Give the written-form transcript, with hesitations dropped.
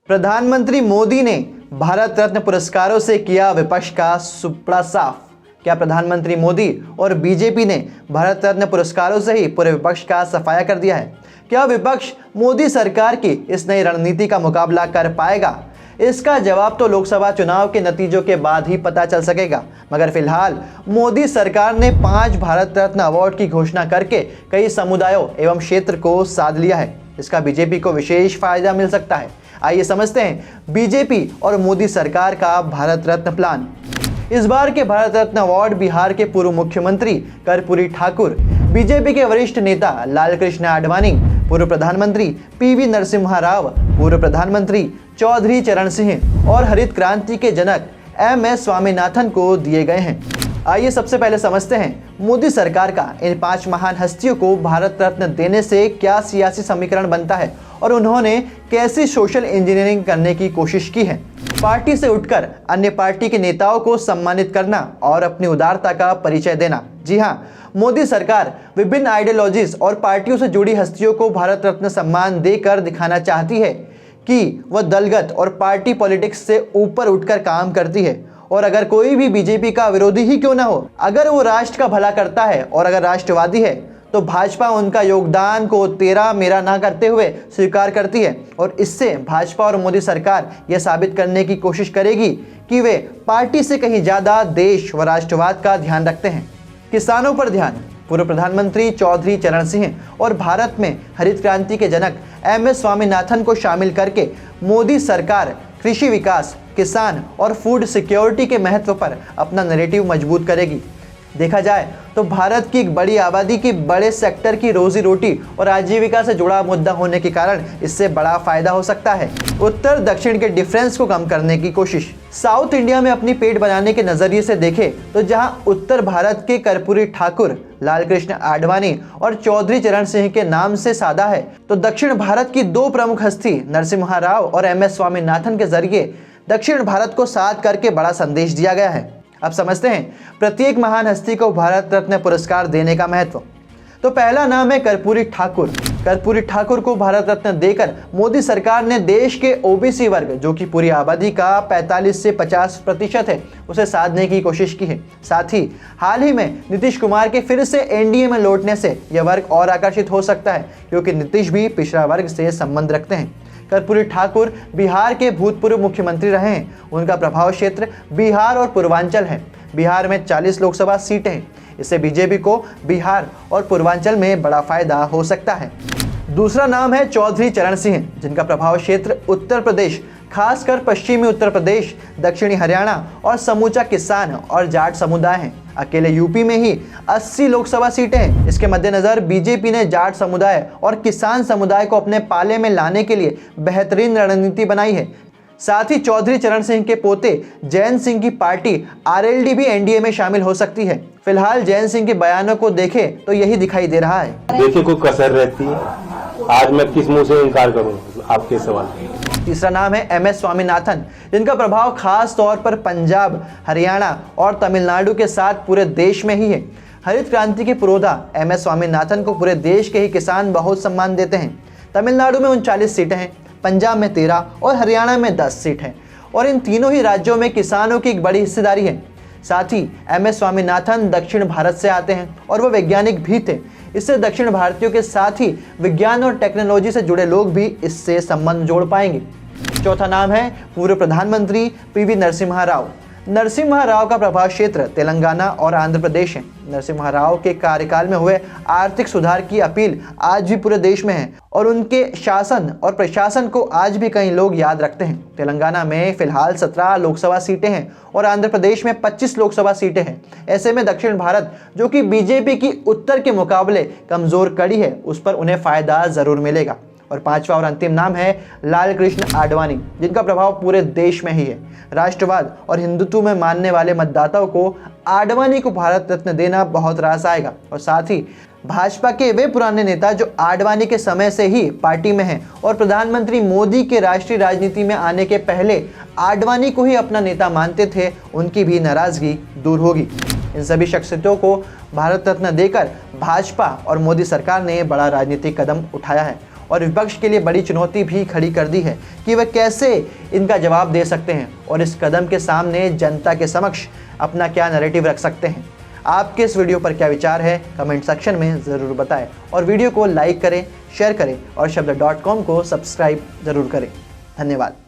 प्रधानमंत्री मोदी ने भारत रत्न पुरस्कारों से किया विपक्ष का सुपड़ा साफ। क्या प्रधानमंत्री मोदी और बीजेपी ने भारत रत्न पुरस्कारों से ही पूरे विपक्ष का सफाया कर दिया है? क्या विपक्ष मोदी सरकार की इस नई रणनीति का मुकाबला कर पाएगा? इसका जवाब तो लोकसभा चुनाव के नतीजों के बाद ही पता चल सकेगा। मगर फिलहाल मोदी सरकार ने 5 भारत रत्न अवार्ड की घोषणा करके कई समुदायों एवं क्षेत्र को साध लिया है। इसका बीजेपी को विशेष फायदा मिल सकता है। आइए समझते हैं बीजेपी और मोदी सरकार का भारत रत्न प्लान। इस बार के भारत रत्न अवार्ड बिहार के पूर्व मुख्यमंत्री कर्पूरी ठाकुर, बीजेपी के वरिष्ठ नेता लालकृष्ण आडवाणी, पूर्व प्रधानमंत्री पीवी नरसिम्हा राव, पूर्व प्रधानमंत्री चौधरी चरण सिंह और हरित क्रांति के जनक एमएस स्वामीनाथन को दिए गए हैं। आइए सबसे पहले समझते हैं मोदी सरकार का इन 5 महान हस्तियों को भारत रत्न देने से क्या सियासी समीकरण बनता है और उन्होंने कैसी सोशल इंजीनियरिंग करने की कोशिश की है। पार्टी से उठकर अन्य पार्टी के नेताओं को सम्मानित करना और अपनी उदारता का परिचय देना। जी हाँ, मोदी सरकार विभिन्न आइडियोलॉजीज और पार्टियों से जुड़ी हस्तियों को भारत रत्न सम्मान देकर दिखाना चाहती है कि वह दलगत और पार्टी पॉलिटिक्स से ऊपर उठकर काम करती है। और अगर कोई भी बीजेपी का विरोधी ही क्यों ना हो, अगर वो राष्ट्र का भला करता है और अगर राष्ट्रवादी है, तो भाजपा उनका योगदान को तेरा मेरा ना करते हुए स्वीकार करती है। और इससे भाजपा और मोदी सरकार यह साबित करने की कोशिश करेगी कि वे पार्टी से कहीं ज़्यादा देश व राष्ट्रवाद का ध्यान रखते हैं। किसानों पर ध्यान। पूर्व प्रधानमंत्री चौधरी चरण सिंह और भारत में हरित क्रांति के जनक एमएस स्वामीनाथन को शामिल करके मोदी सरकार कृषि विकास, किसान और फूड सिक्योरिटी के महत्व पर अपना नैरेटिव मजबूत करेगी। देखा जाए तो भारत की एक बड़ी आबादी की बड़े सेक्टर की रोजी रोटी और आजीविका से जुड़ा मुद्दा होने के कारण इससे बड़ा फायदा हो सकता है। उत्तर दक्षिण के डिफरेंस को कम करने की कोशिश। साउथ इंडिया में अपनी पेट बनाने के नजरिए से देखें तो जहां उत्तर भारत के कर्पूरी ठाकुर, लालकृष्ण आडवाणी और चौधरी चरण सिंह के नाम से साधा है, तो दक्षिण भारत की 2 प्रमुख हस्ती नरसिम्हा राव और एमएस स्वामीनाथन के जरिए दक्षिण भारत को साथ करके बड़ा संदेश दिया गया है। अब समझते हैं प्रत्येक महान हस्ती को भारत रत्न पुरस्कार देने का महत्व। तो पहला नाम है कर्पूरी ठाकुर। कर्पूरी ठाकुर को भारत रत्न देकर मोदी सरकार ने देश के ओबीसी वर्ग, जो कि पूरी आबादी का 45 से 50% है, उसे साधने की कोशिश की है। साथ ही हाल ही में नीतीश कुमार के फिर से एनडीए में लौटने से यह वर्ग और आकर्षित हो सकता है, क्योंकि नीतीश भी पिछड़ा वर्ग से संबंध रखते हैं। कर्पूरी ठाकुर बिहार के भूतपूर्व मुख्यमंत्री रहे हैं। उनका प्रभाव क्षेत्र बिहार और पूर्वांचल है। बिहार में 40 लोकसभा सीटें हैं। इससे बीजेपी को बिहार और पूर्वांचल में बड़ा फायदा हो सकता है। दूसरा नाम है चौधरी चरण सिंह, जिनका प्रभाव क्षेत्र उत्तर प्रदेश, खासकर पश्चिमी उत्तर प्रदेश, दक्षिणी हरियाणा और समूचा किसान और जाट समुदाय है। अकेले यूपी में ही 80 लोकसभा सीटें हैं। इसके मद्देनजर बीजेपी ने जाट समुदाय और किसान समुदाय को अपने पाले में लाने के लिए बेहतरीन रणनीति बनाई है। साथ ही चौधरी चरण सिंह के पोते जैन सिंह की पार्टी आरएलडी भी एनडीए में शामिल हो सकती है। फिलहाल जैन सिंह के बयानों को देखें तो यही दिखाई दे रहा है। देखिए कोई कसर रहती है, आज मैं किस मुंह से इनकार करूं आपके सवाल। तीसरा नाम है एमएस स्वामीनाथन, जिनका प्रभाव खास तौर पर पंजाब, हरियाणा और तमिलनाडु के साथ पूरे देश में ही है। हरित क्रांति के पुरोधा एमएस स्वामीनाथन को पूरे देश के ही किसान बहुत सम्मान देते हैं। तमिलनाडु में 39 सीटें हैं, पंजाब में 13 और हरियाणा में 10 सीट हैं, और इन तीनों ही राज्यों में किसानों की एक बड़ी हिस्सेदारी है। साथ ही एमएस स्वामीनाथन दक्षिण भारत से आते हैं और वह वैज्ञानिक भी थे। इससे दक्षिण भारतीयों के साथ ही विज्ञान और टेक्नोलॉजी से जुड़े लोग भी इससे संबंध जोड़ पाएंगे। चौथा नाम है पूर्व प्रधानमंत्री पीवी नरसिम्हा राव। नरसिम्हा राव का प्रभाव क्षेत्र तेलंगाना और आंध्र प्रदेश है। नरसिम्हा राव के कार्यकाल में हुए आर्थिक सुधार की अपील आज भी पूरे देश में है और उनके शासन और प्रशासन को आज भी कई लोग याद रखते हैं। तेलंगाना में फिलहाल 17 लोकसभा सीटें हैं और आंध्र प्रदेश में 25 लोकसभा सीटें हैं। ऐसे में दक्षिण भारत, जो कि बीजेपी की उत्तर के मुकाबले कमजोर कड़ी है, उस पर उन्हें फायदा जरूर मिलेगा। और 5वां और अंतिम नाम है लालकृष्ण आडवाणी, जिनका प्रभाव पूरे देश में ही है। राष्ट्रवाद और हिंदुत्व में मानने वाले मतदाताओं को आडवाणी को भारत रत्न देना बहुत रास आएगा। और साथ ही भाजपा के वे पुराने नेता जो आडवाणी के समय से ही पार्टी में हैं और प्रधानमंत्री मोदी के राष्ट्रीय राजनीति में आने के पहले आडवाणी को ही अपना नेता मानते थे, उनकी भी नाराजगी दूर होगी। इन सभी शख्सियतों को भारत रत्न देकर भाजपा और मोदी सरकार ने बड़ा राजनीतिक कदम उठाया है और विपक्ष के लिए बड़ी चुनौती भी खड़ी कर दी है कि वे कैसे इनका जवाब दे सकते हैं और इस कदम के सामने जनता के समक्ष अपना क्या नैरेटिव रख सकते हैं। आपके इस वीडियो पर क्या विचार है, कमेंट सेक्शन में ज़रूर बताएं और वीडियो को लाइक करें, शेयर करें और शब्द.com को सब्सक्राइब ज़रूर करें। धन्यवाद।